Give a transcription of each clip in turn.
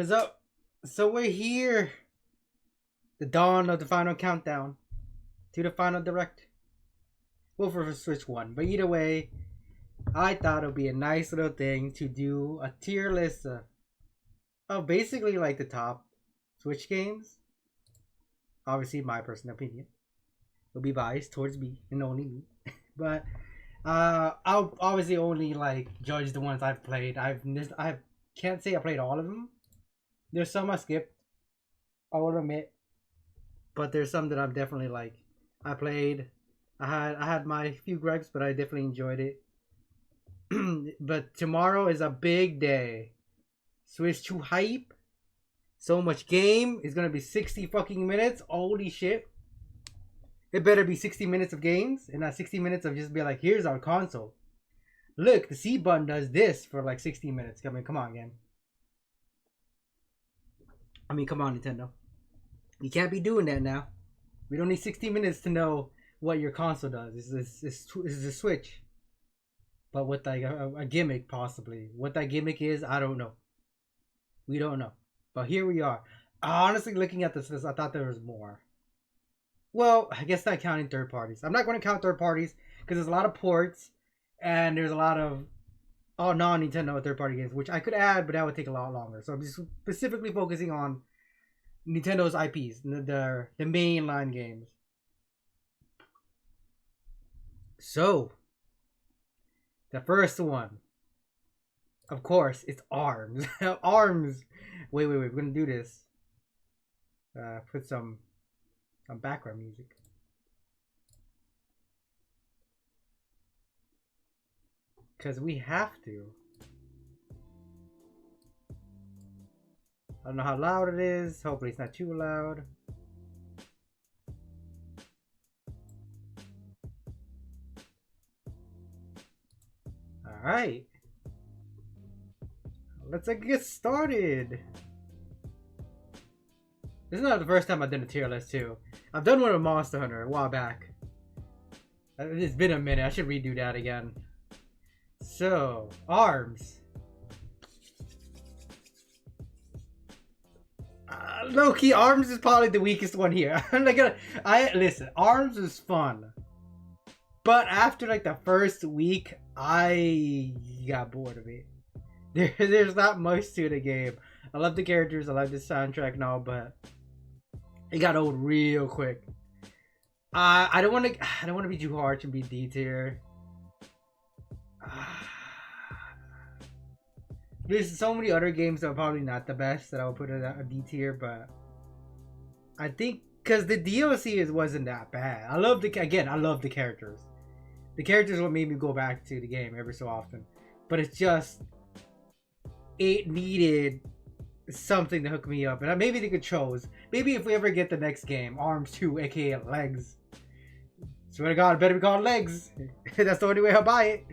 is up? So we're here. The dawn of the final countdown to the final direct. Well, for Switch 1. But either way, I thought it would be a nice little thing to do a tier list of basically like the top Switch games. Obviously, my personal opinion will be biased towards me and only me. But I'll obviously only like judge the ones I've played. I can't say I played all of them. There's some I skipped. I will admit, but there's some that I'm definitely like. I played. I had my few gripes, but I definitely enjoyed it. But tomorrow is a big day. Switch 2 hype. So much game. It's gonna be 60 fucking minutes. Holy shit. It better be 60 minutes of games and not 60 minutes of just be like, here's our console. Look, the C button does this for like 60 minutes. I mean, come on, game. I mean, come on, Nintendo. You can't be doing that now. We don't need 60 minutes to know what your console does. It's a Switch. But with like a gimmick, possibly. What that gimmick is, I don't know. We don't know. But here we are. Honestly, looking at this list, I thought there was more. Well, I guess not counting third parties. I'm not going to count third parties because there's a lot of ports and there's a lot of non-Nintendo third party games, which I could add, but that would take a lot longer. So I'm just specifically focusing on Nintendo's IPs, the mainline games. So, the first one, of course, it's ARMS. ARMS. Wait. We're gonna do this. Put some background music. Because we have to. I don't know how loud it is. Hopefully it's not too loud. Alright. Let's get started. This is not the first time I've done a tier list too. I've done one with Monster Hunter a while back. It's been a minute. I should redo that again. So, ARMS. Low-key, ARMS is probably the weakest one here. Listen, ARMS is fun. But after like the first week, I got bored of it. There's not much to the game. I love the characters, I love the soundtrack and all, but it got old real quick. I don't want to be too harsh and be D tier. There's so many other games that are probably not the best that I would put at a D tier, but I think because the DLC wasn't that bad. I love the characters. The characters what made me go back to the game every so often, but it's just it needed something to hook me up, and maybe the controls. Maybe if we ever get the next game, ARMS 2, aka Legs. Swear to God, it better be called Legs. That's the only way I'll buy it,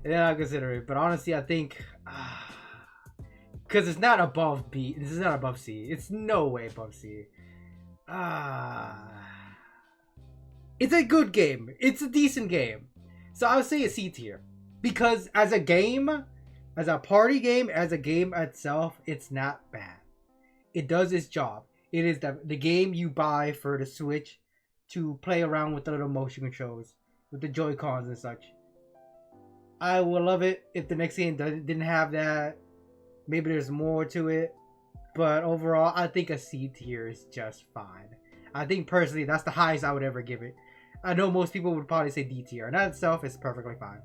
and then I'll consider it. But honestly, I think because it's not above B. This is not above C. It's no way above C. It's a good game. It's a decent game. So I would say a C tier. Because as a game, as a party game, as a game itself, it's not bad. It does its job. It is the game you buy for the Switch to play around with the little motion controls, with the Joy-Cons and such. I would love it if the next game didn't have that. Maybe there's more to it. But overall, I think a C tier is just fine. I think personally, that's the highest I would ever give it. I know most people would probably say D tier, and that itself is perfectly fine.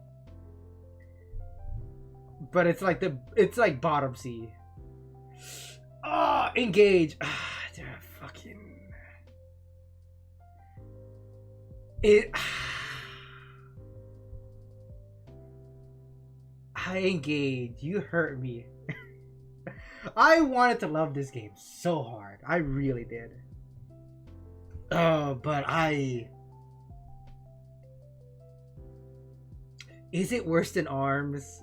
But it's like bottom C. Engage. Fucking. I Engage. You hurt me. I wanted to love this game so hard. I really did. But is it worse than ARMS?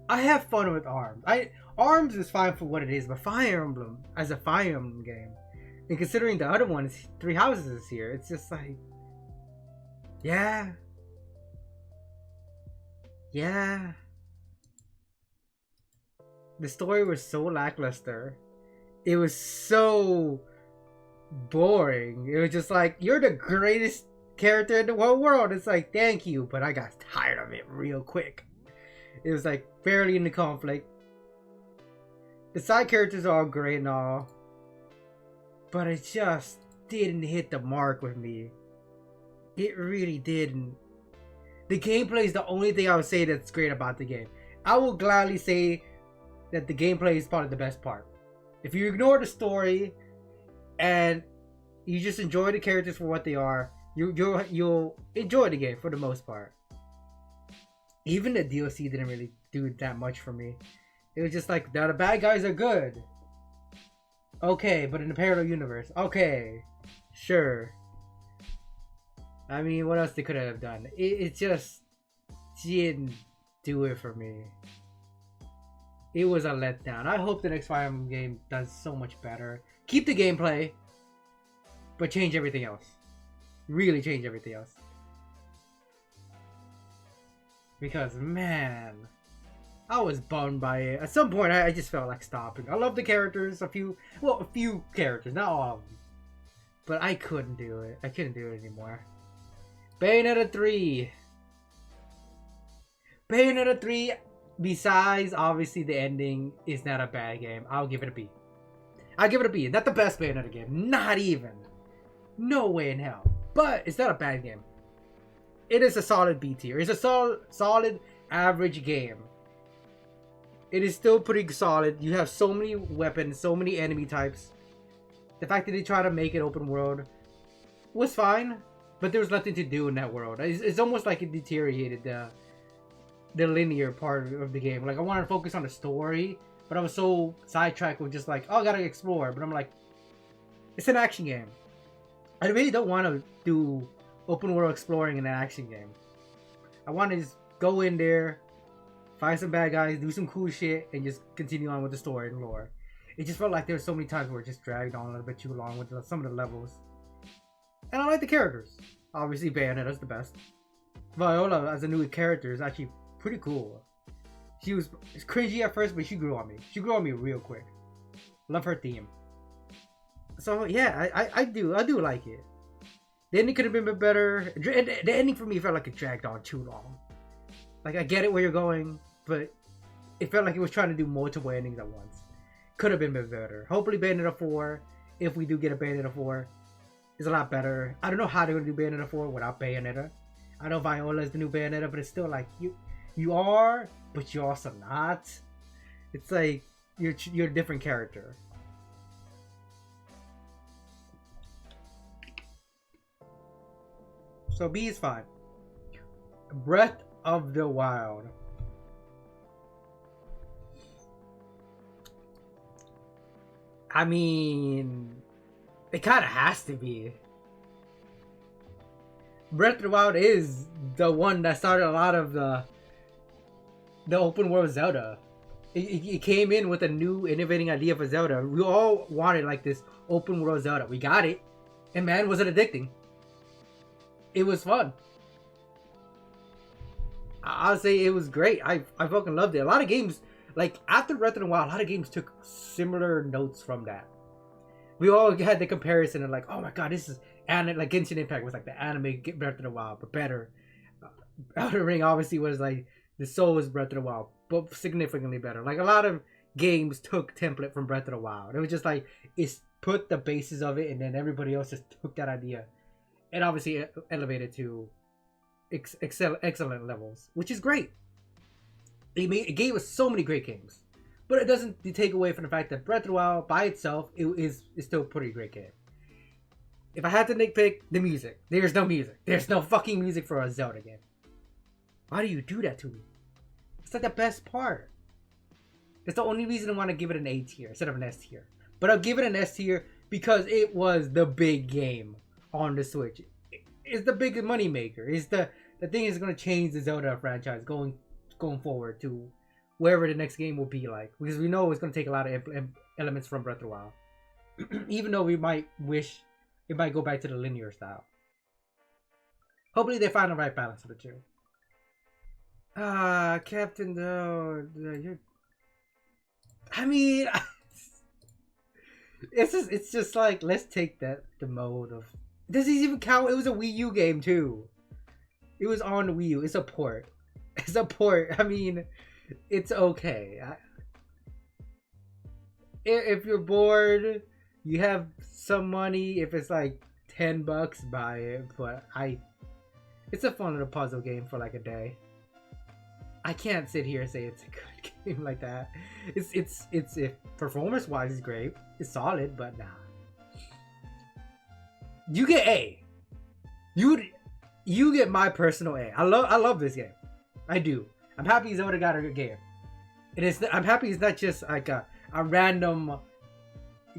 I have fun with ARMS. ARMS is fine for what it is, but Fire Emblem as a Fire Emblem game, and considering the other one is Three Houses is here, it's just like, yeah. The story was so lackluster. It was so boring. It was just like, you're the greatest character in the whole world. It's like, thank you, but I got tired of it real quick. It was like barely in the conflict. The side characters are all great and all, but it just didn't hit the mark with me. It really didn't. The gameplay is the only thing I would say that's great about the game. I will gladly say that the gameplay is probably the best part. If you ignore the story and you just enjoy the characters for what they are, you'll enjoy the game for the most part. Even the DLC didn't really do that much for me. It was just like, the bad guys are good. Okay, but in the parallel universe, okay, sure. I mean, what else they could have done? It just didn't do it for me. It was a letdown. I hope the next Fire Emblem game does so much better. Keep the gameplay, but change everything else. Really change everything else. Because, man, I was bummed by it. At some point, I just felt like stopping. I love the characters, a few characters, not all of them. But I couldn't do it. I couldn't do it anymore. Bayonetta 3. Bayonetta 3, besides obviously the ending, is not a bad game. I'll give it a B. I'll give it a B. Not the best Bayonetta game. Not even. No way in hell. But it's not a bad game. It is a solid B tier. It's a solid average game. It is still pretty solid. You have so many weapons, so many enemy types. The fact that they try to make it open world was fine, but there was nothing to do in that world. It's almost like it deteriorated the linear part of the game. Like, I wanted to focus on the story, but I was so sidetracked with just like, oh, I gotta explore. But I'm like, it's an action game. I really don't want to do open world exploring in an action game. I want to just go in there, find some bad guys, do some cool shit, and just continue on with the story and lore. It just felt like there were so many times where it just dragged on a little bit too long with some of the levels. And I like the characters. Obviously, Bayonetta's the best. Viola as a new character is actually pretty cool. She was cringy at first, but she grew on me. She grew on me real quick. Love her theme. So yeah, I do like it. The ending could have been a bit better. The ending for me felt like it dragged on too long. Like, I get it where you're going, but it felt like it was trying to do multiple endings at once. Could have been a bit better. Hopefully Bayonetta 4, if we do get a Bayonetta 4, is a lot better. I don't know how they're going to do Bayonetta 4 without Bayonetta. I know Viola is the new Bayonetta, but it's still like, you are, but you're also not. It's like, you're a different character. So B is fine. Breath of the Wild. I mean, it kind of has to be. Breath of the Wild is the one that started a lot of the open world Zelda. It came in with a new innovating idea for Zelda. We all wanted like this open world Zelda. We got it, and man, was it addicting. It was fun. I'll say it was great. I fucking loved it. A lot of games, like after Breath of the Wild, a lot of games took similar notes from that. We all had the comparison and like, oh my god, this is like Genshin Impact was like the anime Breath of the Wild, but better. Elden Ring obviously was like the Souls Breath of the Wild, but significantly better. Like a lot of games took template from Breath of the Wild. It was just like it's put the basis of it, and then everybody else just took that idea and obviously elevated to excellent levels, which is great. It gave us so many great games, but it doesn't take away from the fact that Breath of the Wild by itself is still a pretty great game. If I had to nitpick the music, there's no music. There's no fucking music for a Zelda game. Why do you do that to me? It's like the best part. That's the only reason I want to give it an A tier instead of an S tier. But I'll give it an S tier because it was the big game on the Switch. It's the big money maker. It's the thing is going to change the Zelda franchise going forward to wherever the next game will be like. Because we know it's going to take a lot of elements from Breath of the Wild. Even though we might wish it might go back to the linear style. Hopefully they find the right balance of the two. Captain, though, I mean, It's just like, let's take the mode of. Does this even count? It was a Wii U game too. It was on Wii U. It's a port. It's a port. I mean, it's okay. If you're bored, you have some money. If it's like $10, buy it. But it's a fun little puzzle game for like a day. I can't sit here and say it's a good game like that. It's if performance wise, it's great. It's solid, but nah. You get A. You get my personal A. I love this game. I do. I'm happy Zelda got a good game. I'm happy it's not just like a random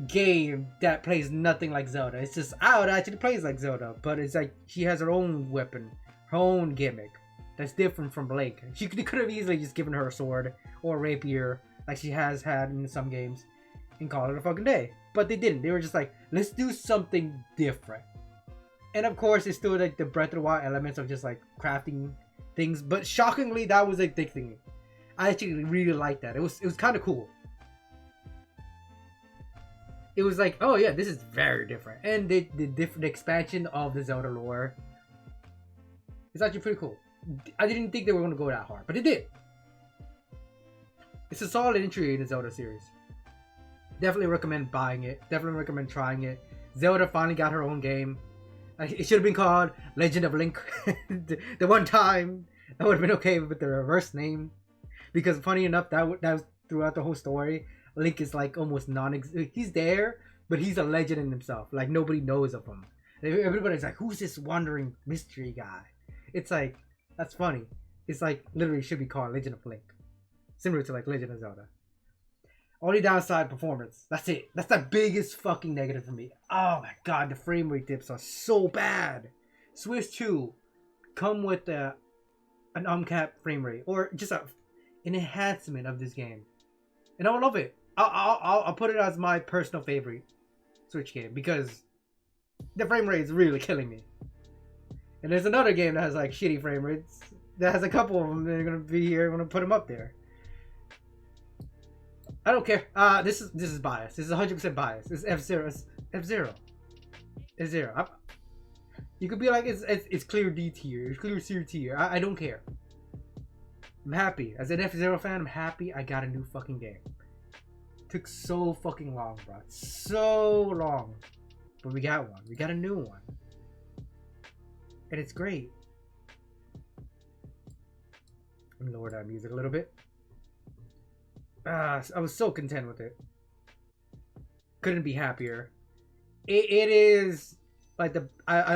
game that plays nothing like Zelda. It's just, oh, it actually plays like Zelda, but it's like she has her own weapon, her own gimmick that's different from Link. She could have easily just given her a sword or a rapier like she has had in some games and call it a fucking day. But they didn't. They were just like, let's do something different. And of course, it's still like the Breath of the Wild elements of just like crafting things. But shockingly, that was a big thing. I actually really liked that. It was kind of cool. It was like, oh yeah, this is very different. And the expansion of the Zelda lore is actually pretty cool. I didn't think they were going to go that hard, but it did. It's a solid entry in the Zelda series. Definitely recommend buying it. Definitely recommend trying it. Zelda finally got her own game. It should have been called Legend of Link. The one time that would have been okay with the reverse name, because funny enough, that was throughout the whole story. Link is like almost he's there, but he's a legend in himself. Like nobody knows of him. Everybody's like, who's this wandering mystery guy? It's like, that's funny. It's like literally should be called Legend of Link, similar to like Legend of Zelda. Only downside, performance. That's it. That's the biggest fucking negative for me. Oh my god, the frame rate dips are so bad. Switch 2 come with an uncapped frame rate or just an enhancement of this game, and I would love it. I'll put it as my personal favorite Switch game because the frame rate is really killing me. And there's another game that has like shitty frame rates. That has a couple of them. They're gonna be here. I'm gonna put them up there. I don't care. This is biased. This is 100% biased. It's F-Zero. F-Zero. F-Zero. You could be like, it's clear D tier. It's clear C tier. I don't care. I'm happy. As an F-Zero fan, I'm happy I got a new fucking game. Took so fucking long, bro. So long. But we got one. We got a new one. And it's great. Let me lower that music a little bit. I was so content with it. Couldn't be happier. It is like a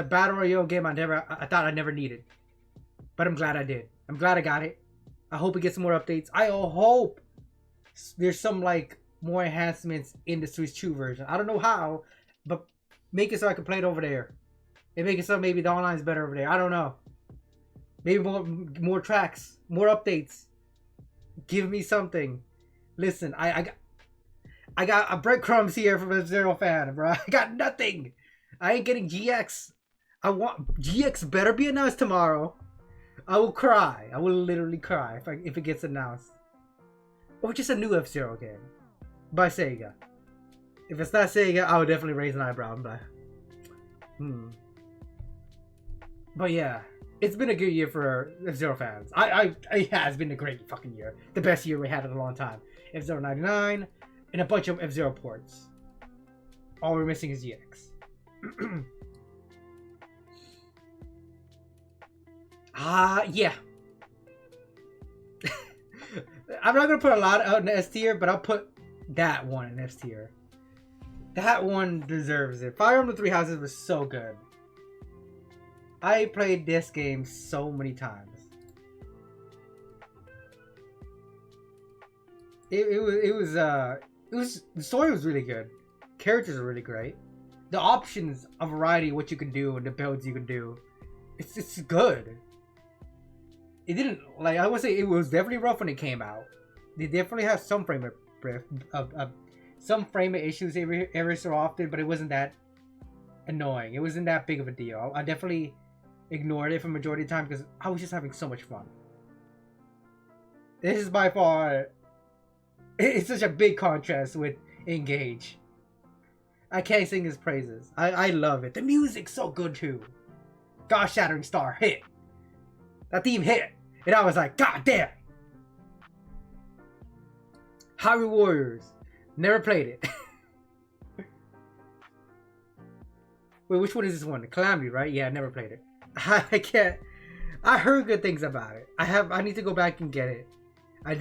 battle royale game I thought I never needed, but I'm glad I did. I'm glad I got it. I hope it gets some more updates. I hope there's some like more enhancements in the Switch 2 version. I don't know how, but make it so I can play it over there, and make it so maybe the online is better over there. I don't know. Maybe more tracks, more updates. Give me something. Listen, I got a breadcrumbs here from a Zero fan, bro. I got nothing. I ain't getting GX. I want GX better be announced tomorrow. I will cry. I will literally cry if it gets announced. Or just a new F-Zero game by Sega. If it's not Sega, I would definitely raise an eyebrow. I'm like, But yeah, it's been a good year for F-Zero fans. It has been a great fucking year. The best year we had in a long time. F-Zero 99, and a bunch of F-Zero ports. All we're missing is GX. Yeah. I'm not gonna put a lot out in S tier, but I'll put that one in S tier. That one deserves it. Fire Emblem Three Houses was so good. I played this game so many times. It was the story was really good. Characters are really great. The options, a variety of what you can do and the builds you can do. It's good. It didn't like I would say it was definitely rough when it came out. They definitely have some frame rate issues every so often, but it wasn't that annoying. It wasn't that big of a deal. I definitely ignored it for majority of the time because I was just having so much fun. This is by far. It's such a big contrast with Engage. I can't sing his praises. I love it. The music's so good too. God Shattering Star hit. That theme hit. And I was like, God damn. Hyrule Warriors. Never played it. Wait, which one is this one? Calamity, right? Yeah, I never played it. I can't. I heard good things about it. I need to go back and get it. I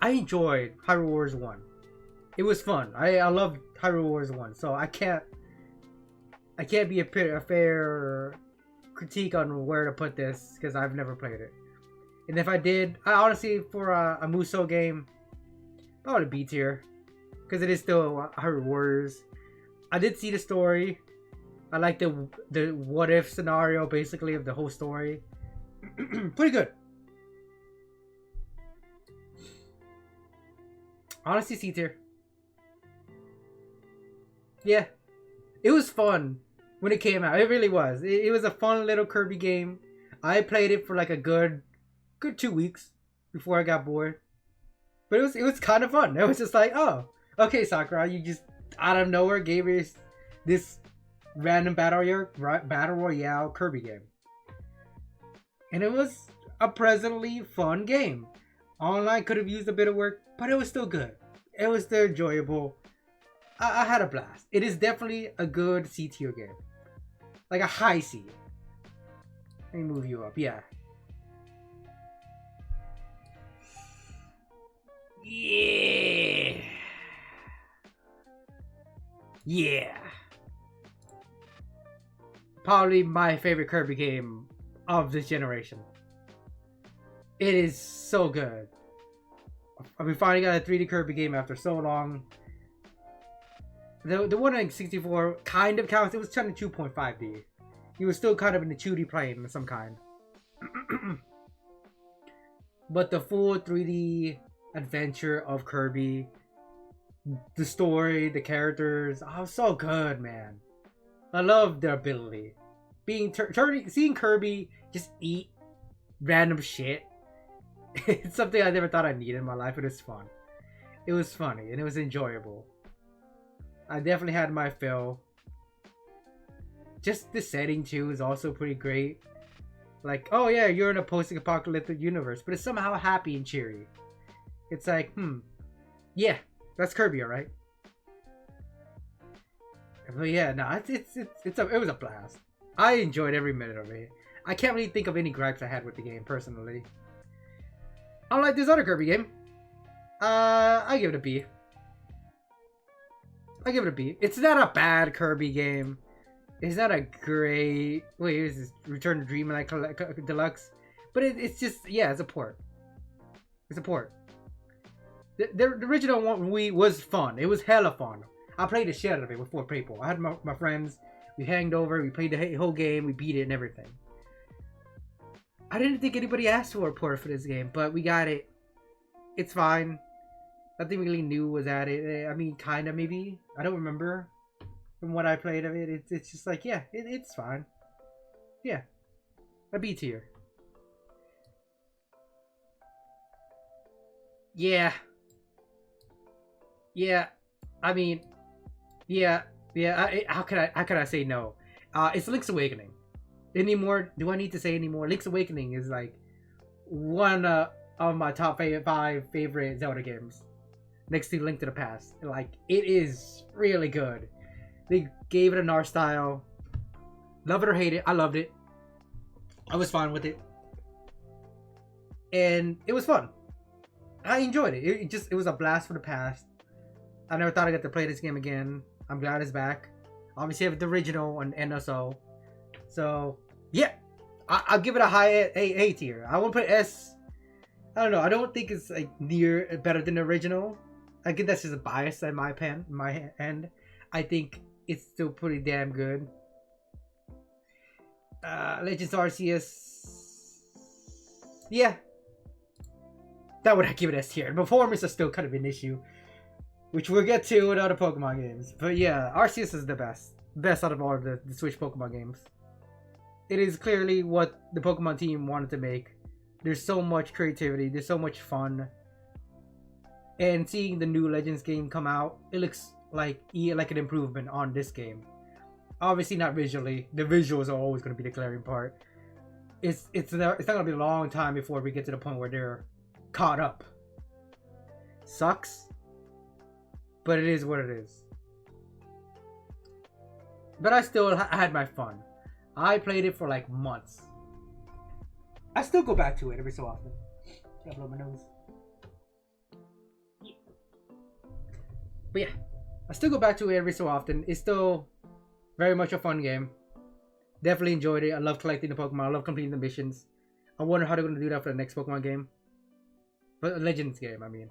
enjoyed Hyrule Warriors 1. It was fun. I loved Hyrule Warriors 1. So I can't be a fair critique on where to put this because I've never played it. And if I did, I honestly, for a Musou game, probably B tier. Because it is still Hyrule Warriors. I did see the story. I like the what if scenario basically of the whole story. Pretty good. Honestly, C tier. Yeah. It was fun when it came out. It really was. It was a fun little Kirby game. I played it for like a good 2 weeks before I got bored. But it was kind of fun. It was just like, oh, okay, Sakura, you just out of nowhere gave us this random battle royale Kirby game. And it was a presently fun game. Online could have used a bit of work, but it was still good. It was still enjoyable. I had a blast. It is definitely a good C tier game. Like a high C. Let me move you up. Yeah. Yeah. Yeah. Probably my favorite Kirby game of this generation. It is so good. We finally got a 3D Kirby game after so long. The one in 64 kind of counts. It was turned to 2.5D. He was still kind of in the 2D plane of some kind. But the full 3D adventure of Kirby, the story, the characters, oh, so good, man. I love their ability. Seeing Kirby just eat random shit. It's something I never thought I needed in my life. It was fun. It was funny and it was enjoyable. I definitely had my fill. Just the setting too is also pretty great. Like, oh yeah, you're in a post-apocalyptic universe, but it's somehow happy and cheery. It's like, yeah, that's Kirby, alright. But yeah, no, it was a blast. I enjoyed every minute of it. I can't really think of any gripes I had with the game personally. Unlike this other Kirby game, I give it a B. I give it a B. It's not a bad Kirby game. It's not a great... Wait, is this Return to Dreamland Deluxe? But it's just... Yeah, it's a port. It's a port. The original one was fun. It was hella fun. I played the shit out of it with 4 people. I had my friends. We hanged over. We played the whole game. We beat it and everything. I didn't think anybody asked for a port for this game, but we got it. It's fine. Nothing really new was added. I mean, kind of maybe. I don't remember from what I played of it. It's just like, yeah, it's fine. Yeah. A B tier. Yeah. Yeah. I mean, yeah. How can I say no? It's Link's Awakening. Anymore? Do I need to say anymore? Link's Awakening is like one of my top 5 favorite Zelda games. Next to Link to the Past. Like, it is really good. They gave it an art style. Love it or hate it, I loved it. I was fine with it. And it was fun. I enjoyed it. It was a blast for the past. I never thought I'd get to play this game again. I'm glad it's back. Obviously, I have the original on NSO. So, yeah. I'll give it a high A tier. I won't put S. I don't know. I don't think it's like better than the original. I think that's just a bias in my end. I think it's still pretty damn good. Legends Arceus. Yeah. That would give it S tier. Performance is still kind of an issue, which we'll get to in other Pokemon games. But yeah, Arceus is the best. Best out of all the Switch Pokemon games. It is clearly what the Pokemon team wanted to make. There's so much creativity. There's so much fun. And seeing the new Legends game come out, it looks like an improvement on this game. Obviously not visually. The visuals are always going to be the glaring part. It's not going to be a long time before we get to the point where they're caught up. Sucks, but it is what it is. But I still had my fun. I played it for like months. I still go back to it every so often. Can't blow my nose. But yeah, I still go back to it every so often. It's still very much a fun game. Definitely enjoyed it. I love collecting the Pokemon. I love completing the missions. I wonder how they're going to do that for the next Pokemon game. But Legends game, I mean.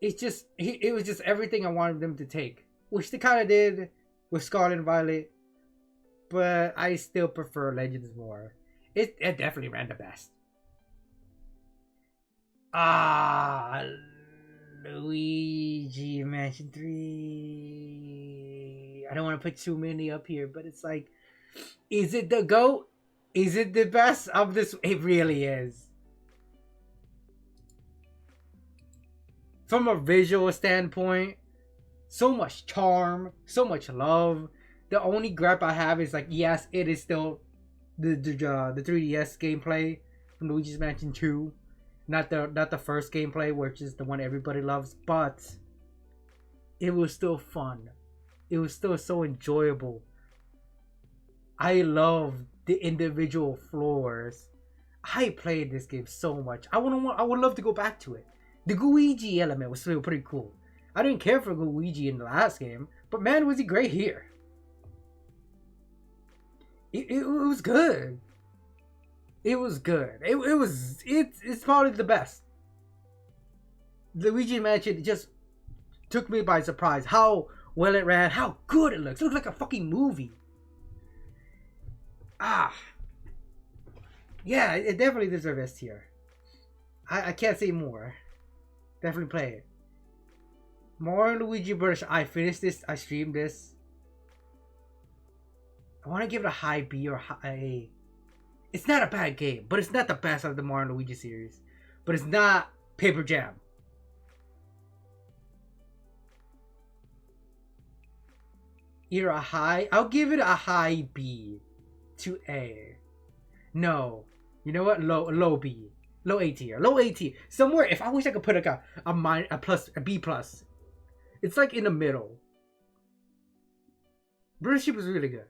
It was just everything I wanted them to take. Which they kind of did with Scarlet and Violet. But I still prefer Legends more. It definitely ran the best. Luigi Mansion 3. I don't want to put too many up here, but it's like, is it the GOAT? Is it the best of this? It really is. From a visual standpoint, so much charm, so much love. The only gripe I have is like, yes, it is still the 3DS gameplay from Luigi's Mansion 2. Not the first gameplay, which is the one everybody loves, but it was still fun. It was still so enjoyable. I love the individual floors. I played this game so much. I would love to go back to it. The Luigi element was still pretty cool. I didn't care for Luigi in the last game, but man, was he great here. It was good. It was good. It's probably the best. Luigi Mansion just took me by surprise. How well it ran, how good it looks. It looks like a fucking movie. Yeah, it definitely deserves S tier. I can't say more. Definitely play it. Mario Luigi Brothers. I finished this. I streamed this. I want to give it a high B or high A. It's not a bad game, but it's not the best of the Mario Luigi series. But it's not Paper Jam. Either a high. I'll give it a high B to A. No, you know what? Low B, low A tier, low A tier. Somewhere. If I wish I could put like a B plus. It's like in the middle. Brothership was really good.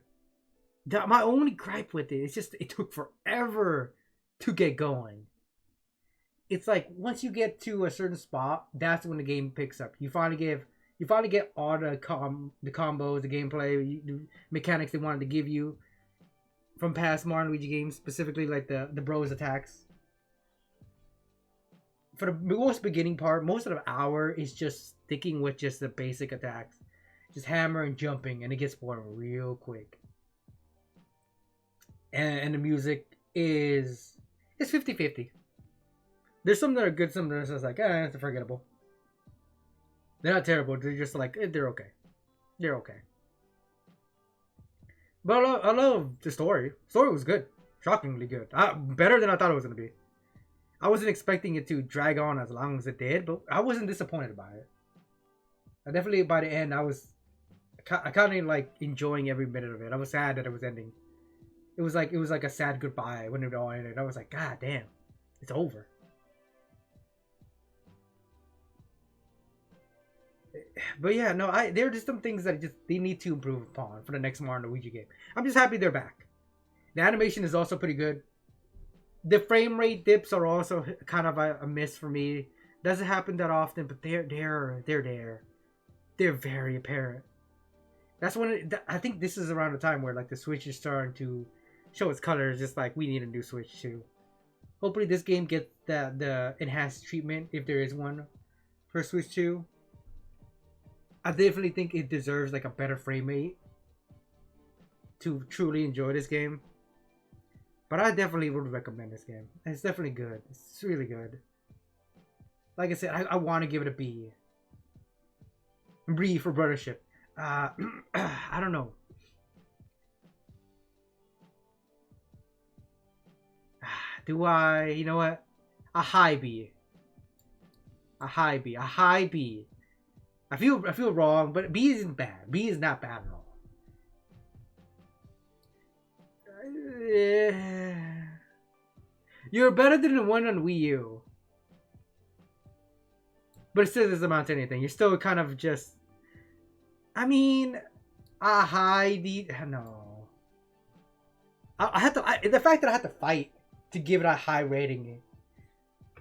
My only gripe with it is just it took forever to get going. It's like once you get to a certain spot, that's when the game picks up. You finally get all the combos, the gameplay, the mechanics they wanted to give you from past Mario Luigi games, specifically like the bros attacks. For the most beginning part, most of the hour is just sticking with just the basic attacks, just hammer and jumping, and it gets boring real quick. And the music is 50-50. There's some that are good, some that are just like, it's forgettable. They're not terrible. They're just like, they're okay. They're okay. But I love the story. The story was good. Shockingly good. Better than I thought it was going to be. I wasn't expecting it to drag on as long as it did, but I wasn't disappointed by it. I definitely, by the end, I kind of like enjoying every minute of it. I was sad that it was ending. It was like a sad goodbye when it all ended. I was like, God damn, it's over. But yeah, no, there are just some things that they need to improve upon for the next Mario Luigi game. I'm just happy they're back. The animation is also pretty good. The frame rate dips are also kind of a miss for me. Doesn't happen that often, but they're there. They're very apparent. That's when I think this is around the time where like the Switch is starting to show its colors. Just like we need a new Switch too. Hopefully this game gets the enhanced treatment if there is one for Switch 2. I definitely think it deserves like a better frame rate to truly enjoy this game. But I definitely would recommend this game. It's definitely good. It's really good. Like I said, I want to give it a B. B for Brothership. I don't know. Do I? You know what? A high B. A high B. A high B. I feel wrong, but B isn't bad. B is not bad at all. You're better than the one on Wii U. But it still doesn't amount to anything. You're still kind of just. I mean, a high D. No. I had to. The fact that I had to fight to give it a high rating.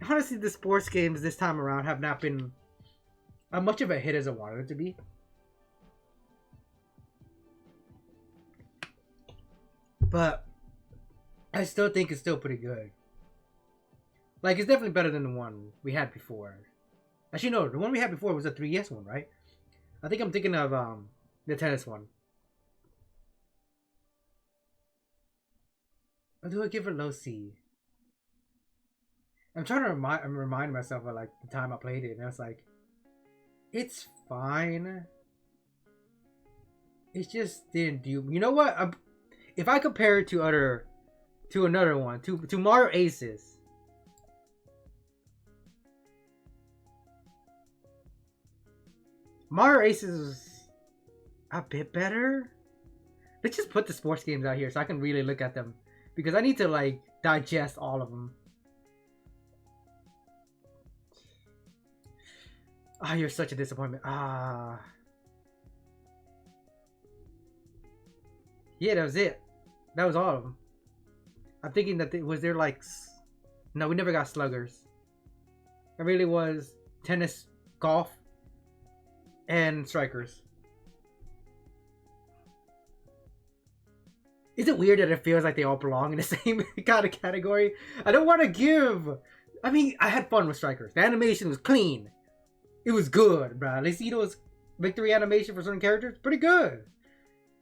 Honestly, the sports games this time around have not been as much of a hit as I wanted it to be. But I still think it's still pretty good. Like, it's definitely better than the one we had before. Actually, no, the one we had before was a 3DS one, right? I think I'm thinking of the tennis one. Or do I give it low C? I'm trying to remind myself of like the time I played it, and I was like, it's fine. It just didn't do. You know what? If I compare it to another one, to Mario Aces. Mario Aces is a bit better. Let's just put the sports games out here so I can really look at them, because I need to like digest all of them. Ah, you're such a disappointment. Ah. Yeah, that was it. That was all of them. I'm thinking that was there like... No, we never got Sluggers. It really was tennis, golf, and strikers. Is it weird that it feels like they all belong in the same kind of category? I don't want to give... I mean, I had fun with strikers. The animation was clean. It was good, bro. Lucido's victory animation for certain characters, pretty good.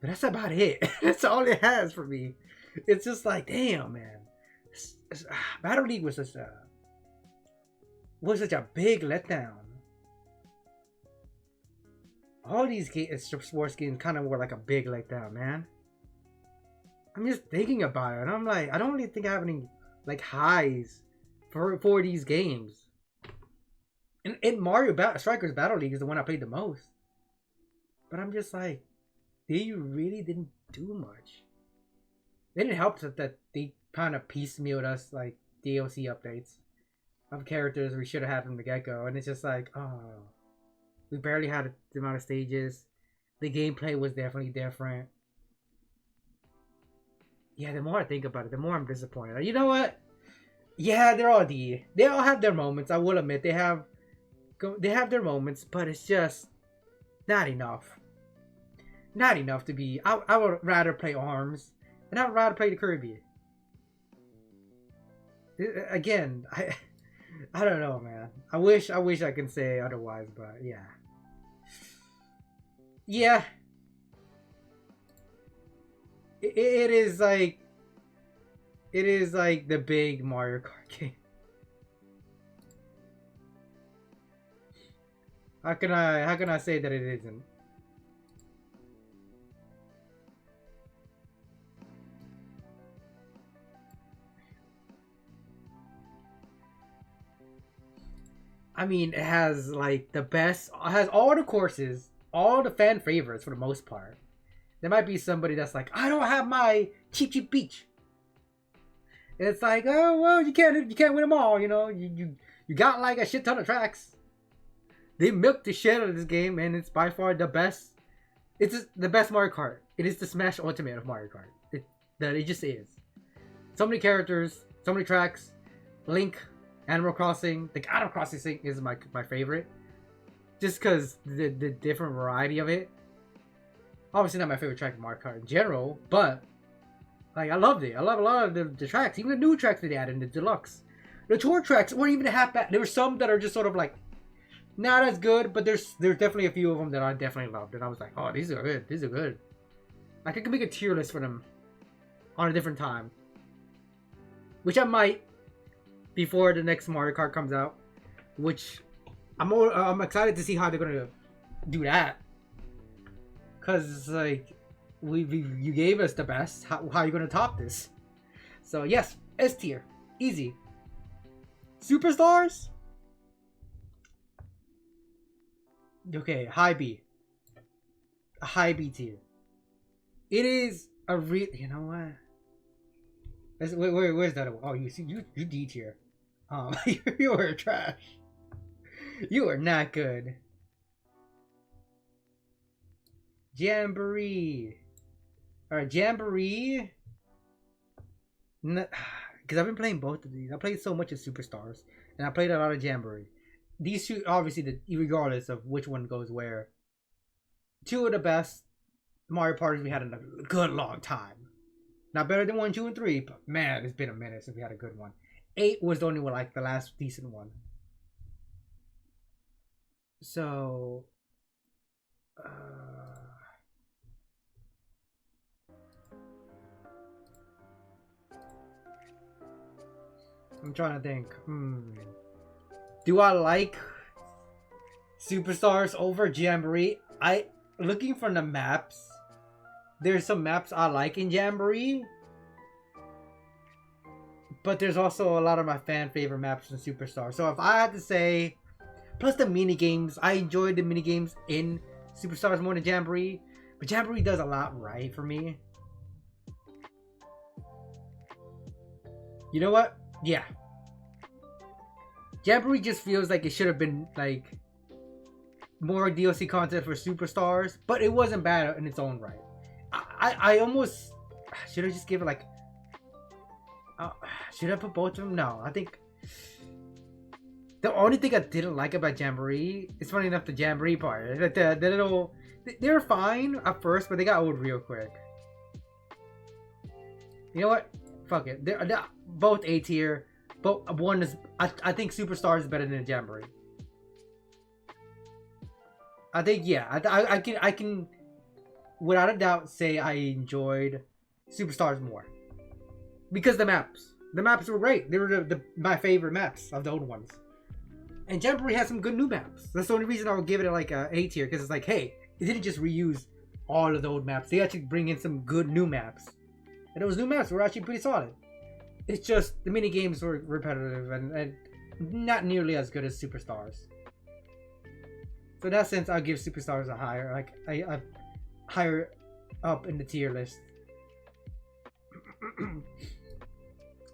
But that's about it. That's all it has for me. It's just like, damn, man. Battle League was such a big letdown. All these sports games kind of were like a big letdown, man. I'm just thinking about it, and I'm like, I don't really think I have any like highs for these games. And Mario Strikers Battle League is the one I played the most. But I'm just like, they really didn't do much. It didn't help that they kind of piecemealed us like DLC updates of characters we should have had from the get-go. And it's just like, oh, we barely had the amount of stages. The gameplay was definitely different. Yeah, the more I think about it, the more I'm disappointed. You know what? Yeah, they're all D. They all have their moments. I will admit they have their moments, but it's just not enough. Not enough to be. I would rather play ARMS, and I would rather play the Kirby. Again, I don't know, man. I wish I could say otherwise, but yeah. Yeah. It is like the big Mario Kart game. How can I say that it isn't? I mean, it has like the best. It has all the courses, all the fan favorites for the most part. There might be somebody that's like, I don't have my Cheep Beach. And it's like, oh well, you can't win them all. You know, you got like a shit ton of tracks. They milked the shit out of this game, and it's by far the best. It's the best Mario Kart. It is the Smash Ultimate of Mario Kart. It just is. So many characters, so many tracks. Link, Animal Crossing. The Animal Crossing thing is my favorite, just because the different variety of it. Obviously not my favorite track in Mario Kart in general, but like I loved it. I love a lot of the tracks, even the new tracks that they added in the deluxe. The tour tracks weren't even half bad. There were some that are just sort of like not as good, but there's definitely a few of them that I definitely loved, and I was like, oh, these are good. These are good. Like I could make a tier list for them on a different time, which I might before the next Mario Kart comes out. Which I'm excited to see how they're gonna do that. Cause like you gave us the best. How are you gonna top this? So yes, S tier, easy. Superstars. Okay, high B. A high B tier. It is a real. You know what? Where's that? Oh, you see, you D tier. You are trash. You are not good. Jamboree. All right, Jamboree. Because I've been playing both of these. I played so much of Superstars, and I played a lot of Jamboree. These two, obviously, regardless of which one goes where, two of the best Mario parties we had in a good long time. Not better than 1, 2, and 3, but man, it's been a minute since we had a good one. 8 was the only one, like the last decent one. So, I'm trying to think. Do I like Superstars over Jamboree? Looking from the maps. There's some maps I like in Jamboree, but there's also a lot of my fan favorite maps in Superstars. So if I had to say, plus the mini games, I enjoyed the mini games in Superstars more than Jamboree, but Jamboree does a lot right for me. You know what? Yeah. Jamboree just feels like it should have been like more DLC content for Superstars, but it wasn't bad in its own right. I almost should have just given like. Should I put both of them? No, I think the only thing I didn't like about Jamboree is funny enough the Jamboree part. Like the little, they're fine at first, but they got old real quick. You know what? Fuck it. They're both A tier. But one is I think Superstars is better than Jamboree. I think yeah. I can without a doubt say I enjoyed Superstars more because the maps were great. They were my favorite maps of the old ones. And Jamboree has some good new maps. That's the only reason I would give it like a A tier, because it's like, hey, it didn't just reuse all of the old maps. They actually bring in some good new maps, and those new maps were actually pretty solid. It's just the mini games were repetitive and not nearly as good as Superstars. So in that sense, I'll give Superstars a higher, like a higher up in the tier list.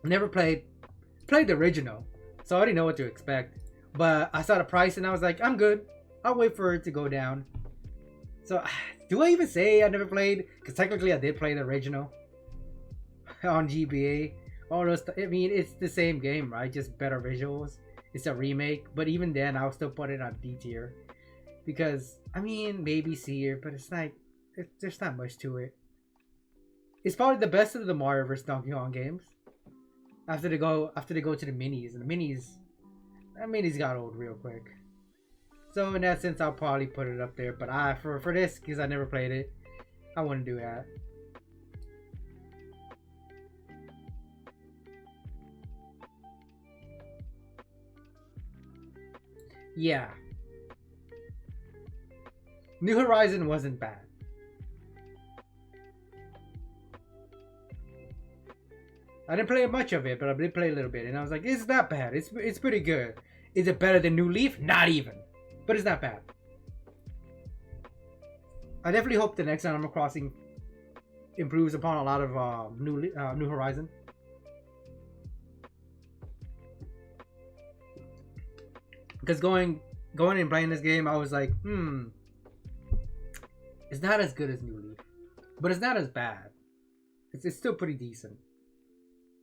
Never played the original, so I already know what to expect. But I saw the price and I was like, I'm good. I'll wait for it to go down. So, do I even say I never played? Because technically I did play the original on GBA. All those, I mean, it's the same game, right? Just better visuals. It's a remake, but even then, I'll still put it on D tier. Because, I mean, maybe C tier, but it's like, there's not much to it. It's probably the best of the Mario vs. Donkey Kong games. After they go to the minis, and the minis got old real quick. So in that sense, I'll probably put it up there. But for this, because I never played it, I wouldn't do that. Yeah. New Horizon wasn't bad. I didn't play much of it, but I did play a little bit, and I was like, it's not bad. It's pretty good. Is it better than New Leaf? Not even. But it's not bad. I definitely hope the next Animal Crossing improves upon a lot of New Horizon. Because going and playing this game, I was like, it's not as good as New Leaf, but it's not as bad. It's still pretty decent.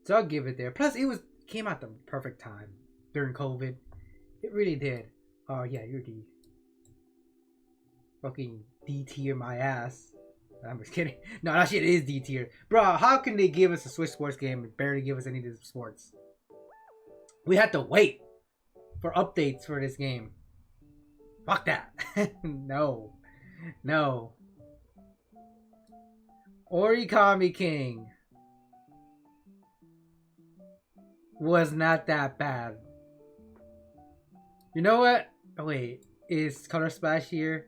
So I'll give it there. Plus, it came out the perfect time during COVID. It really did. Oh yeah, you're D. Fucking D tier my ass. I'm just kidding. No, that shit is D tier. Bro, how can they give us a Switch sports game and barely give us any of the sports? We had to wait for updates for this game. Fuck that. No. No. Origami King was not that bad. You know what? Oh, wait. Is Color Splash here?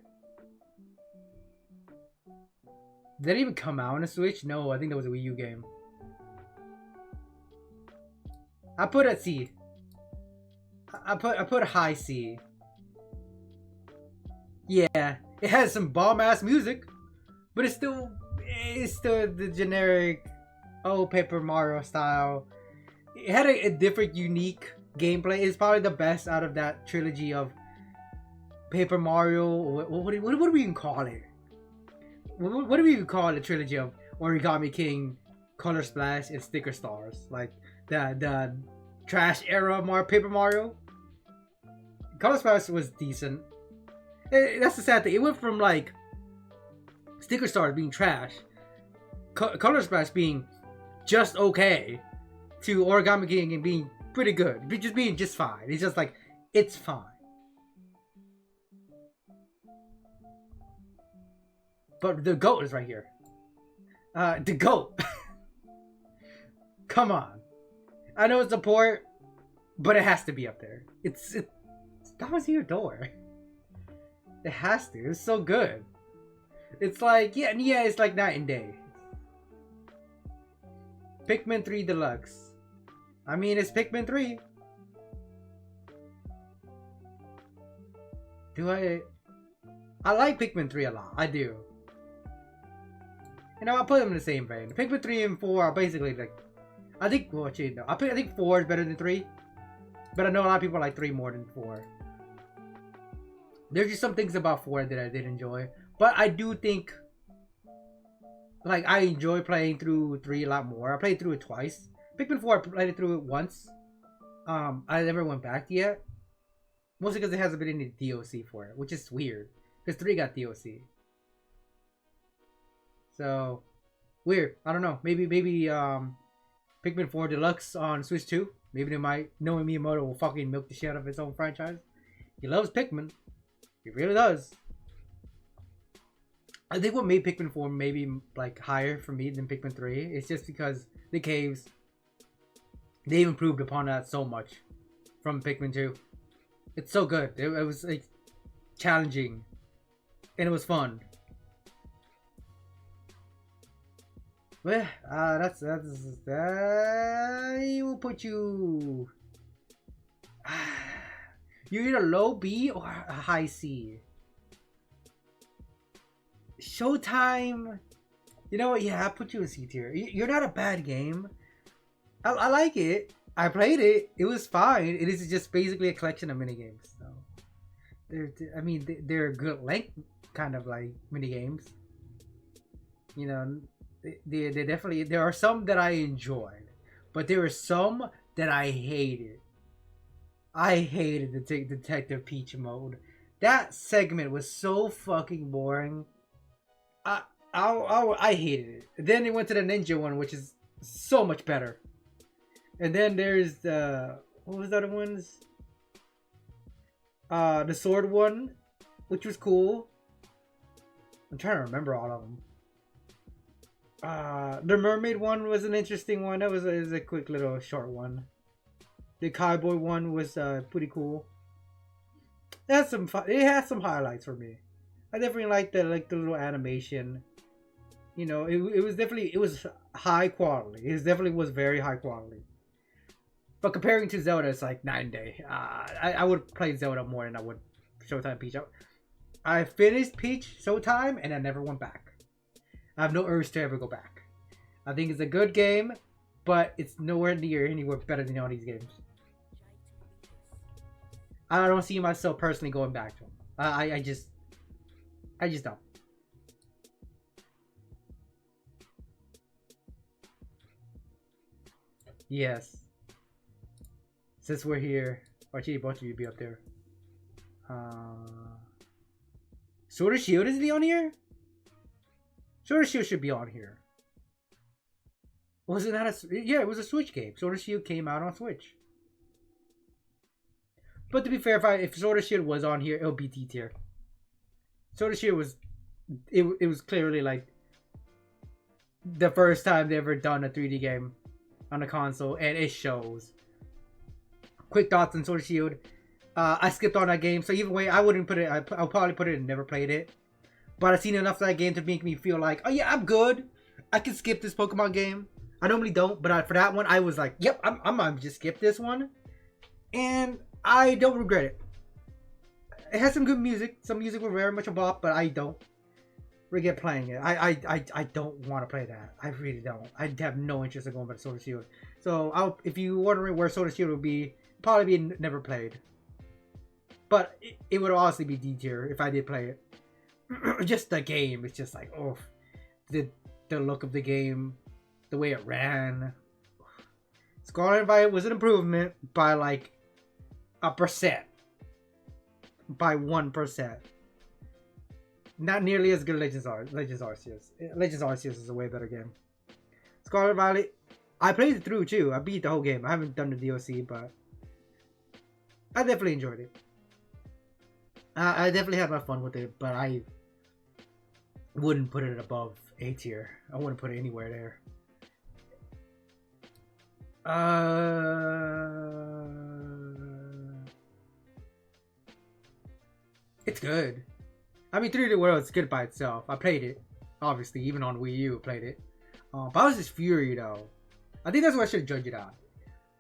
Did it even come out on a Switch? No, I think that was a Wii U game. I put it C. I put a high C. Yeah, it has some bomb ass music, but it's still the generic Paper Mario style. It had a different, unique gameplay. It's probably the best out of that trilogy of Paper Mario. What do we even call it? What do we even call the trilogy of Origami King, Color Splash, and Sticker Stars? Like the trash era Paper Mario. Color Splash was decent. That's the sad thing. It went from like Sticker Stars being trash, Color Splash being just okay, to Origami King and being pretty good, just being just fine. It's just like, it's fine. But the GOAT is right here. The GOAT. Come on. I know it's a port, but it has to be up there. That was your door. It has to. It's so good. It's like, yeah, it's like night and day. Pikmin 3 Deluxe. I mean, it's Pikmin 3. I like Pikmin 3 a lot. I do. You know, I'll put them in the same vein. Pikmin 3 and 4 are basically like, I think, well, actually, no. I think 4 is better than 3. But I know a lot of people like 3 more than 4. There's just some things about 4 that I did enjoy. But I do think, like, I enjoy playing through 3 a lot more. I played through it twice. Pikmin 4, I played it through it once. I never went back yet. Mostly because it hasn't been any DLC for it, which is weird. Because 3 got DLC. So, weird. I don't know. Maybe Pikmin 4 Deluxe on Switch 2. Maybe they might, knowing Miyamoto will fucking milk the shit out of his own franchise. He loves Pikmin. He really does. I think what made Pikmin 4 maybe like higher for me than Pikmin 3 is just because the caves, they've improved upon that so much from Pikmin 2. It's so good. It was like challenging and it was fun. Well, that will put you. You're either low B or a high C. Showtime. You know what? Yeah, I'll put you in C tier. You're not a bad game. I like it. I played it. It was fine. It is just basically a collection of minigames. So, they're good length, kind of like minigames. You know. They definitely, there are some that I enjoyed, but there are some that I hated. I hated the Detective Peach mode. That segment was so fucking boring. I hated it. Then it went to the ninja one, which is so much better. And then there's the, what was the other ones? The sword one, which was cool. I'm trying to remember all of them. The mermaid one was an interesting one. That was a quick little short one. The cowboy one was pretty cool. It had some fun. It had some highlights for me. I definitely liked the little animation. You know, it was high quality. It definitely was very high quality. But comparing to Zelda, it's like night and day. I would play Zelda more than I would Showtime Peach. I finished Peach Showtime and I never went back. I have no urge to ever go back. I think it's a good game, but it's nowhere near anywhere better than all these games. I don't see myself personally going back to them. I just don't. Yes. Since we're here, actually both of you be up there. Sword of Shield, is he on here? Sword of Shield should be on here. Was it not yeah, it was a Switch game. Sword of Shield came out on Switch. But to be fair, if Sword of Shield was on here, it'll be D tier. Sword of Shield was, it was clearly like the first time they ever done a 3D game on a console, and it shows. Quick thoughts on Sword of Shield. I skipped on that game, so either way, I wouldn't put it. I'll probably put it and never played it. But I've seen enough of that game to make me feel like, oh yeah, I'm good. I can skip this Pokemon game. I normally don't, but for that one, I was like, yep, I'm just skip this one, and I don't regret it. It has some good music. Some music was very much a bop, but I don't regret playing it. I don't want to play that. I really don't. I have no interest in going back to Sword and Shield. So if you wondering where Sword and Shield would be, probably be never played. But it would honestly be D tier if I did play it. Just the game, it's just like, oh, the look of the game, the way it ran. Scarlet Violet was an improvement by like 1%. By 1%. Not nearly as good as Legends Arceus. Legends Arceus is a way better game. Scarlet Violet, I played it through too. I beat the whole game. I haven't done the DLC, but I definitely enjoyed it. I definitely had my fun with it, but I wouldn't put it above A tier. I wouldn't put it anywhere there. It's good. I mean, 3D World is good by itself. I played it, obviously, even on Wii U. I played it. Bowser's Fury, though, I think that's what I should judge it on.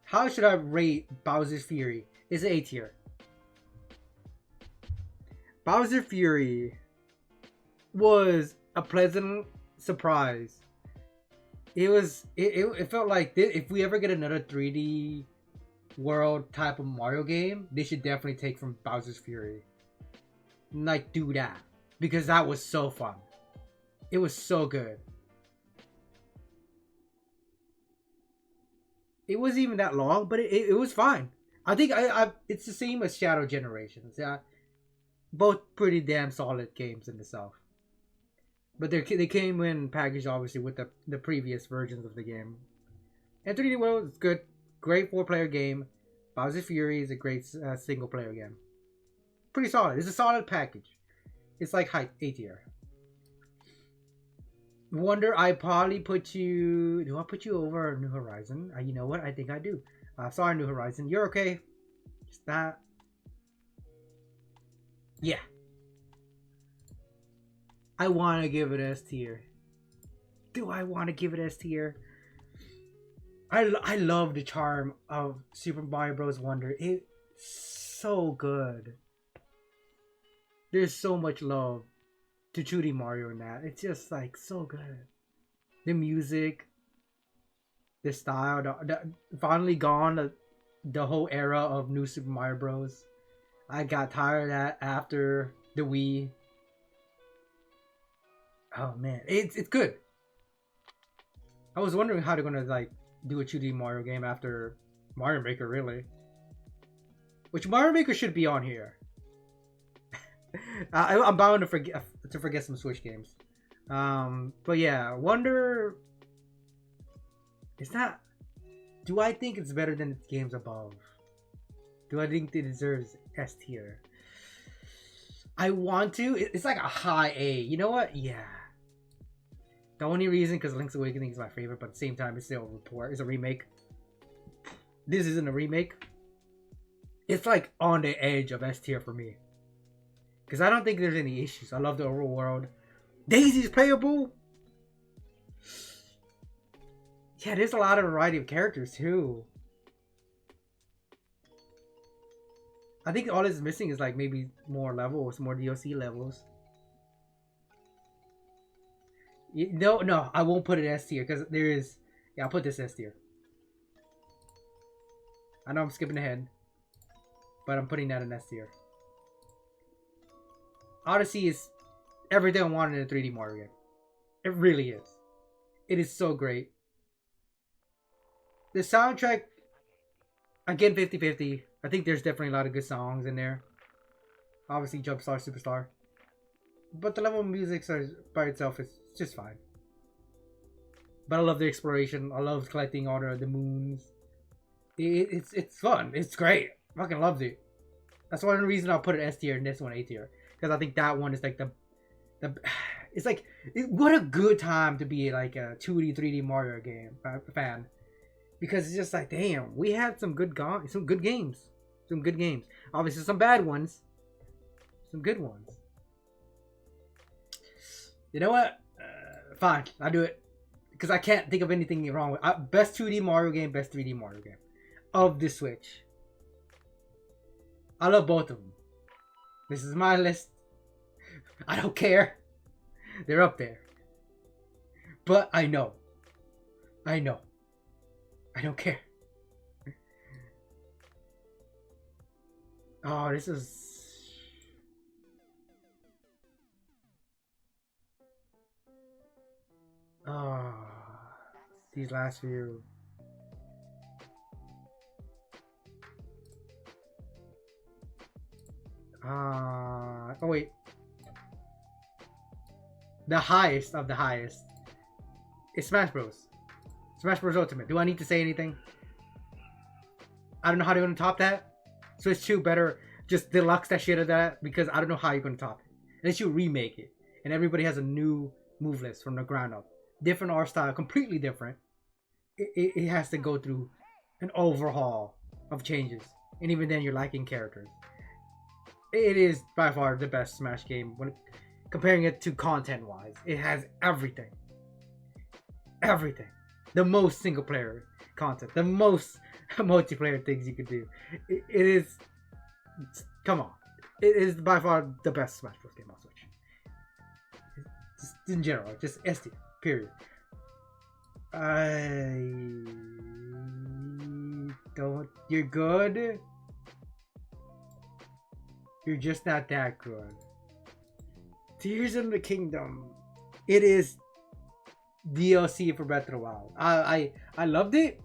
How should I rate Bowser's Fury? It's A tier. Bowser Fury was a pleasant surprise. It felt like if we ever get another 3D World type of Mario game, they should definitely take from Bowser's Fury. Like, do that, because that was so fun. It was so good. It wasn't even that long, but it was fine. I think it's the same as Shadow Generations. Yeah, both pretty damn solid games in itself. But they came in packaged obviously with the previous versions of the game. And 3D World is good, great 4-player game. Bowser Fury is a great single player game. Pretty solid. It's a solid package. It's like A tier. Wonder, I probably put you. Do I put you over New Horizon? You know what? I think I do. Sorry, New Horizon. You're okay. Just that. Yeah. I want to give it S tier. Do I want to give it S tier? I love the charm of Super Mario Bros. Wonder. It's so good. There's so much love to 2D Mario in that. It's just like so good. The music, the style, the finally gone the whole era of New Super Mario Bros. I got tired of that after the Wii. Oh man, it's good. I was wondering how they're gonna like do a 2D Mario game after Mario Maker, really. Which Mario Maker should be on here. I'm bound to forget some Switch games. But yeah, Wonder. It's not. Do I think it's better than its games above? Do I think it deserves S tier? I want to. It's like a high A. You know what? Yeah. The only reason, because Link's Awakening is my favorite, but at the same time, it's still a report. It's a remake. This isn't a remake. It's like on the edge of S tier for me. Because I don't think there's any issues. I love the overall world. Daisy's playable. Yeah, there's a lot of variety of characters too. I think all it's missing is like maybe more levels, more DLC levels. No, I won't put it S tier because there is. Yeah, I'll put this S tier. I know I'm skipping ahead, but I'm putting that in S tier. Odyssey is everything I wanted in a 3D Mario game. It really is. It is so great. The soundtrack, again, 50-50. I think there's definitely a lot of good songs in there. Obviously, Jumpstar Superstar. But the level of music by itself is just fine. But I love the exploration. I love collecting all the moons. It's fun. It's great. I fucking loved it. That's one reason I'll put it S tier and this one A tier. Because I think that one is like it's like, what a good time to be like a 2D, 3D Mario game fan. Because it's just like, damn, we had some good games. Some good games. Obviously some bad ones. Some good ones. You know what? Fine, I'll do it. Because I can't think of anything wrong with best 2D Mario game, best 3D Mario game. Of the Switch. I love both of them. This is my list. I don't care. They're up there. But I know. I know. I don't care. Oh, this is... Oh, these last few. Oh wait. The highest of the highest is Smash Bros. Smash Bros. Ultimate. Do I need to say anything? I don't know how they're gonna top that. Switch 2 better just deluxe that shit of that, because I don't know how you're gonna top it. Unless you remake it. And everybody has a new move list from the ground up. Different art style, completely different. It has to go through an overhaul of changes. And even then you're lacking characters. It is by far the best Smash game when comparing it to content wise. It has everything. Everything. The most single player content. The most multiplayer things you could do. It is... Come on. It is by far the best Smash Bros. Game on Switch. Just in general. Just S tier. Period. I don't... You're good? You're just not that good. Tears in the Kingdom. It is DLC for Breath of the Wild. I loved it.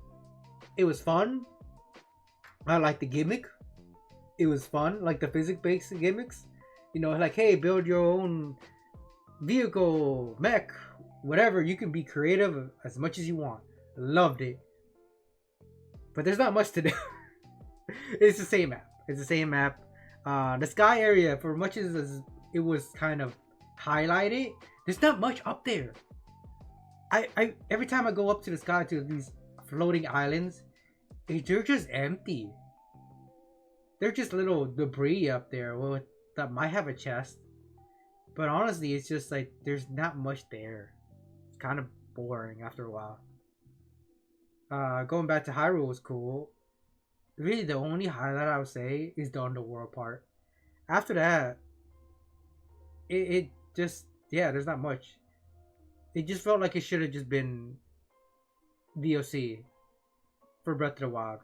It was fun. I liked the gimmick. It was fun. Like the physics-based gimmicks. You know, like, hey, build your own vehicle, mech, whatever. You can be creative as much as you want. Loved it. But there's not much to do. It's the same map. It's the same map. The sky area, for much as it was kind of highlighted, there's not much up there. I every time I go up to the sky to these floating islands, they're just empty. They're just little debris up there. Well, that might have a chest, but honestly, it's just like there's not much there. It's kind of boring after a while. Going back to Hyrule was cool. Really, the only highlight I would say is the underworld part. After that, it just, yeah, there's not much. It just felt like it should have just been DLC for Breath of the Wild.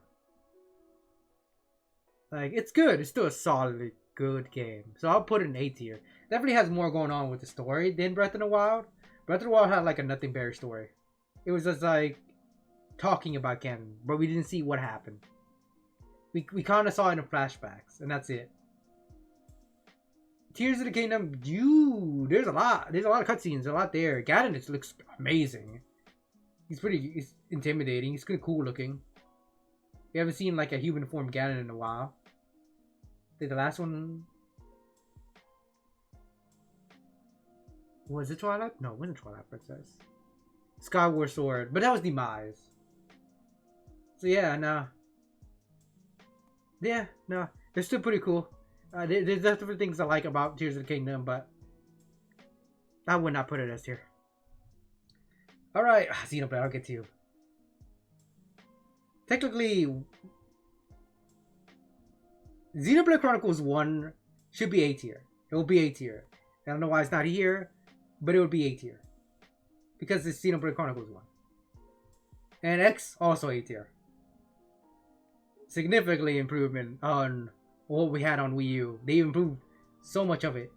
Like, it's good. It's still a solid, good game. So I'll put it in A tier. Definitely has more going on with the story than Breath of the Wild. Breath of the Wild had like a nothing berry story. It was just like talking about Ganon, but we didn't see what happened. We kind of saw it in flashbacks, and that's it. Tears of the Kingdom, there's a lot of cutscenes, a lot there. Ganon just looks amazing. He's intimidating. He's kind of cool looking. We haven't seen like a human form Ganon in a while. Did the last one... Was it Twilight? No, it wasn't Twilight Princess. Skyward Sword, but that was Demise. So yeah, no. Yeah, no, they're still pretty cool. There's definitely things I like about Tears of the Kingdom, but I would not put it as tier. Alright, Xenoblade, I'll get to you. Technically, Xenoblade Chronicles 1 should be A tier. It will be A tier. I don't know why it's not here, but it would be A tier. Because it's Xenoblade Chronicles 1. And X, also A tier. Significantly improvement on what we had on Wii U. They improved so much of it.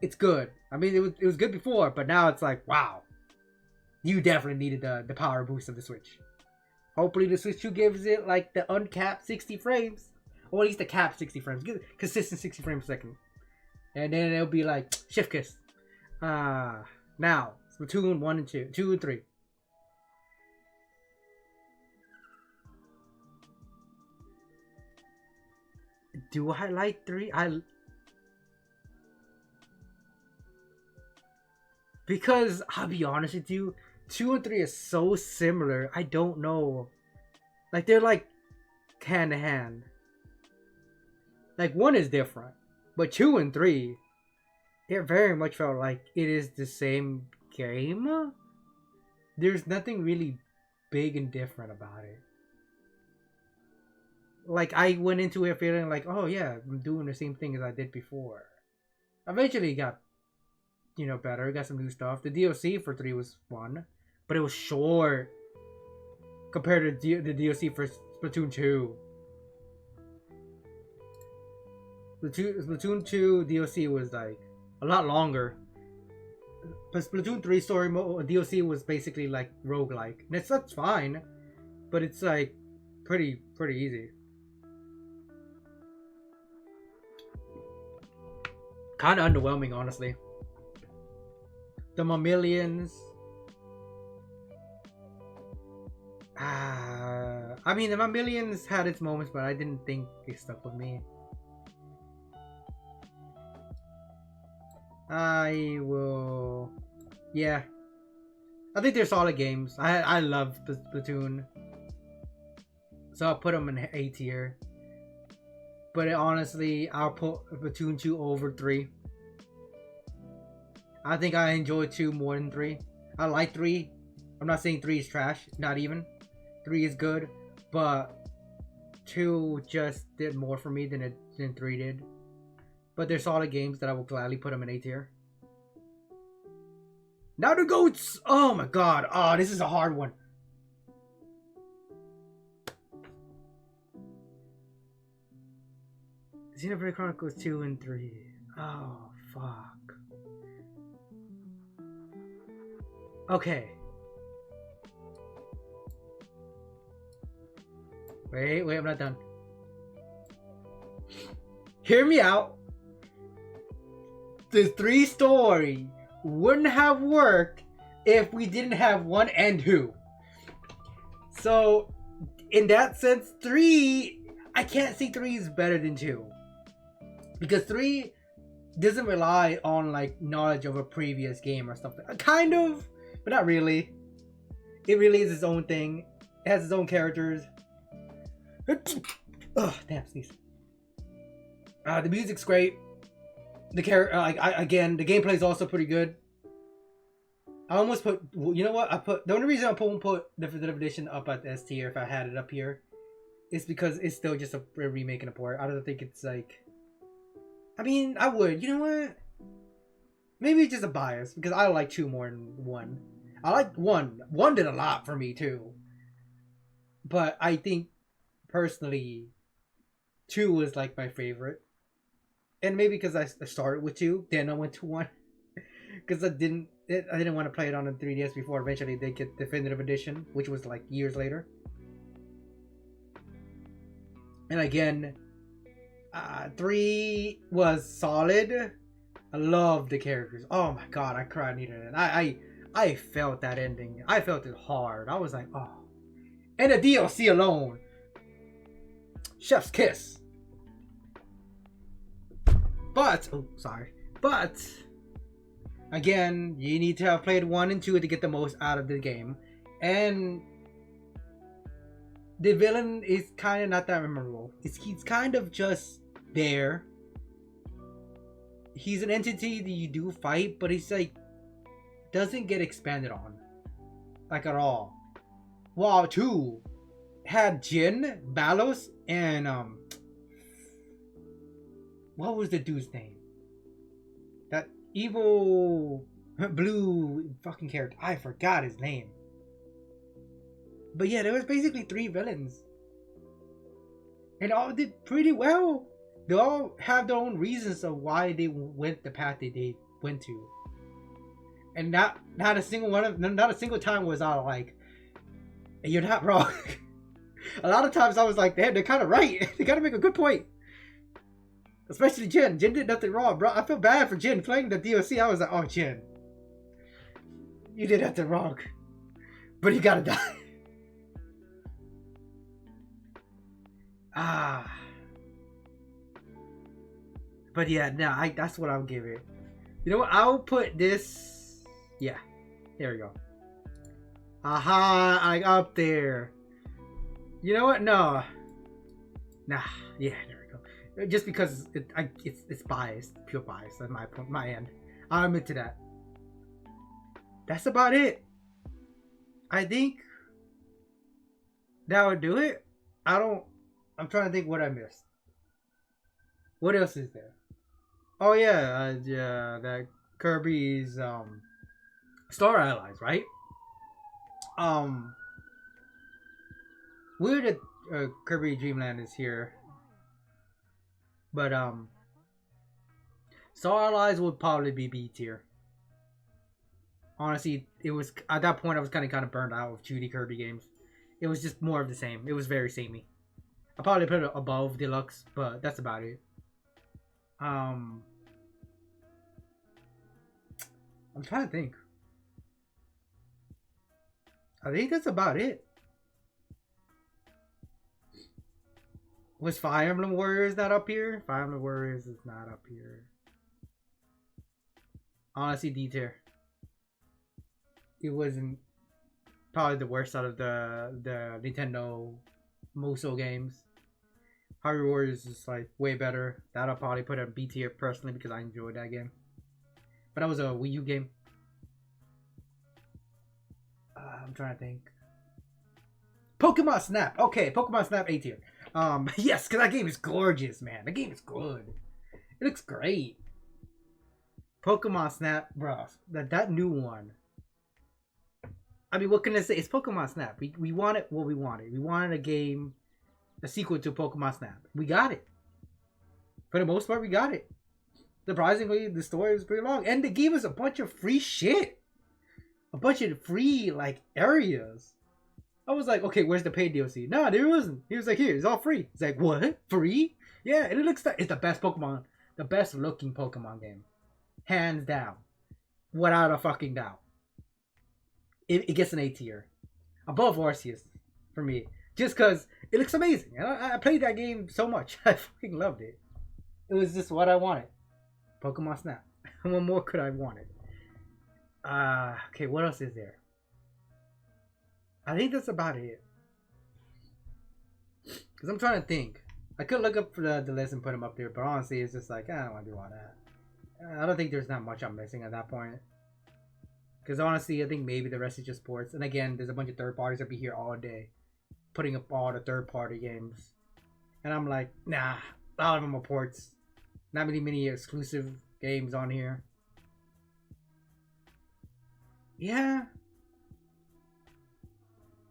It's good. I mean, it was good before, but now it's like, wow. You definitely needed the power boost of the Switch. Hopefully the Switch 2 gives it like the uncapped 60 frames. Or at least the capped 60 frames. Give it consistent 60 frames per second. And then it'll be like, Shift Kiss. Now, Splatoon 1 and 2. 2 and 3. Do I like 3? Because, I'll be honest with you, 2 and 3 is so similar, I don't know. Like, they're like hand to hand. Like, 1 is different. But 2 and 3, it very much felt like it is the same game. There's nothing really big and different about it. like I went into it feeling like, oh yeah, I'm doing the same thing as I did before. Eventually, it got better. Got some new stuff. The DLC for 3 was fun, but it was short compared to the DLC for Splatoon 2. Splatoon 2 DLC was like a lot longer. But Splatoon 3 story mode DLC was basically like roguelike. And that's fine, but it's like pretty easy. Kind of underwhelming, honestly. The Mammalians. I mean, the Mammalians had its moments, but I didn't think it stuck with me. I will. Yeah. I think they're solid games. I love Splatoon. So I'll put them in A tier. But honestly, I'll put Splatoon 2 over 3. I think I enjoy 2 more than 3. I like 3. I'm not saying 3 is trash. Not even. 3 is good. But 2 just did more for me than 3 did. But they're solid games that I will gladly put them in A tier. Now the GOATs! Oh my god. Oh, this is a hard one. Xenoblade Chronicles 2 and 3. Oh, fuck. Okay. Wait, I'm not done. Hear me out. The 3 story wouldn't have worked if we didn't have 1 and 2. So, in that sense, 3, I can't say 3 is better than 2. Because 3 doesn't rely on like knowledge of a previous game or something. Kind of, but not really. It really is its own thing. It has its own characters. Oh, damn, sneeze. The music's great. The again, the gameplay is also pretty good. I almost put, you know what? The only reason I won't put the Definitive Edition up at S tier if I had it up here is because it's still just a remake and a port. I don't think it's like. I mean, I would. You know what? Maybe it's just a bias because I like 2 more than 1. I like 1. 1 did a lot for me too. But I think personally, 2 was like my favorite. And maybe because I started with 2, then I went to 1. Because I didn't want to play it on the 3DS before eventually they get Definitive Edition, which was like years later. And again, 3 was solid. I love the characters. Oh my god, I cried needed it. I felt that ending. I felt it hard. I was like, oh. And the DLC alone. Chef's kiss. But, oh, sorry. But, again, you need to have played 1 and 2 to get the most out of the game. And the villain is kind of not that memorable. He's kind of just there. He's an entity that you do fight, but he's like, doesn't get expanded on. Like at all. While 2 had Jin, Balos, and what was the dude's name? That evil blue fucking character. I forgot his name. But yeah, there was basically 3 villains. And all did pretty well. They all have their own reasons of why they went the path they went to. And not a single time was I like, you're not wrong. A lot of times I was like, they're kind of right. They gotta make a good point. Especially Jin. Jin did nothing wrong, bro. I feel bad for Jin playing the DLC. I was like, oh, Jin, you did nothing wrong, but you gotta die. But yeah, no, that's what I'll give it. You know what? I'll put this. Yeah, there we go. Aha! I up there. You know what? No. Nah. Yeah, there we go. Just because it's biased, pure bias on my end. I'll admit to that. That's about it. I think that would do it. I don't I'm trying to think what I missed. What else is there? Oh yeah, yeah, that Kirby's Star Allies, right? Um, weird that Kirby Dreamland is here, but Star Allies would probably be B tier. Honestly, it was at that point I was kind of burned out with 2D Kirby games. It was just more of the same. It was very samey. I probably put it above Deluxe, but that's about it. Um, I'm trying to think. I think that's about it. Was Fire Emblem Warriors not up here? Fire Emblem Warriors is not up here. Honestly, D tier. It wasn't probably the worst out of the Nintendo Musou games. Hyrule Warriors is like way better. That'll probably put it B tier personally because I enjoyed that game. But that was a Wii U game. I'm trying to think. Pokemon Snap. Okay, Pokemon Snap A tier. Yes, because that game is gorgeous, man. The game is good. It looks great. Pokemon Snap, bro. That new one. I mean, what can I say? It's Pokemon Snap. We wanted what we wanted. We wanted a game, a sequel to Pokemon Snap. We got it. For the most part, we got it. Surprisingly, the story was pretty long. And they gave us a bunch of free shit. A bunch of free, like, areas. I was like, okay, where's the paid DLC? No, there wasn't. He was like, here, it's all free. It's like, what? Free? Yeah, and it looks like it's the best Pokemon, the best looking Pokemon game. Hands down. Without a fucking doubt. It gets an A tier. Above Arceus, for me. Just because it looks amazing. And I played that game so much. I fucking loved it. It was just what I wanted. Pokemon Snap. What more could I want it? Okay, what else is there? I think that's about it. Because I'm trying to think. I could look up the list and put them up there, but honestly, it's just like, I don't want to do all that. I don't think there's not much I'm missing at that point. Because honestly, I think maybe the rest is just ports. And again, there's a bunch of third parties that be here all day, putting up all the third party games. And I'm like, nah, a lot of them are ports. Not many exclusive games on here. Yeah.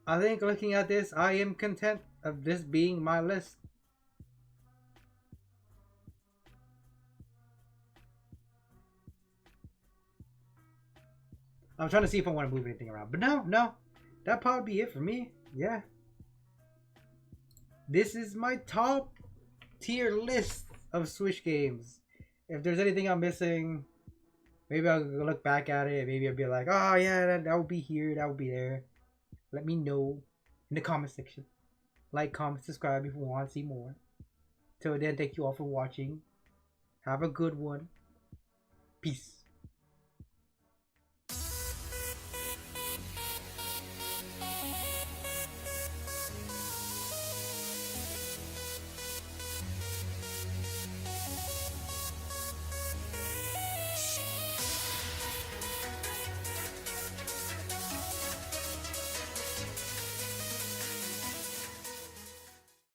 I think looking at this, I am content of this being my list. I'm trying to see if I want to move anything around. But no. That'd probably be it for me. Yeah. This is my top tier list of Switch games. If there's anything I'm missing, maybe I'll look back at it. Maybe I'll be like, oh yeah, that will be here, that will be there. Let me know in the comment section. Like, comment, subscribe if you want to see more. Till then, thank you all for watching. Have a good one. Peace.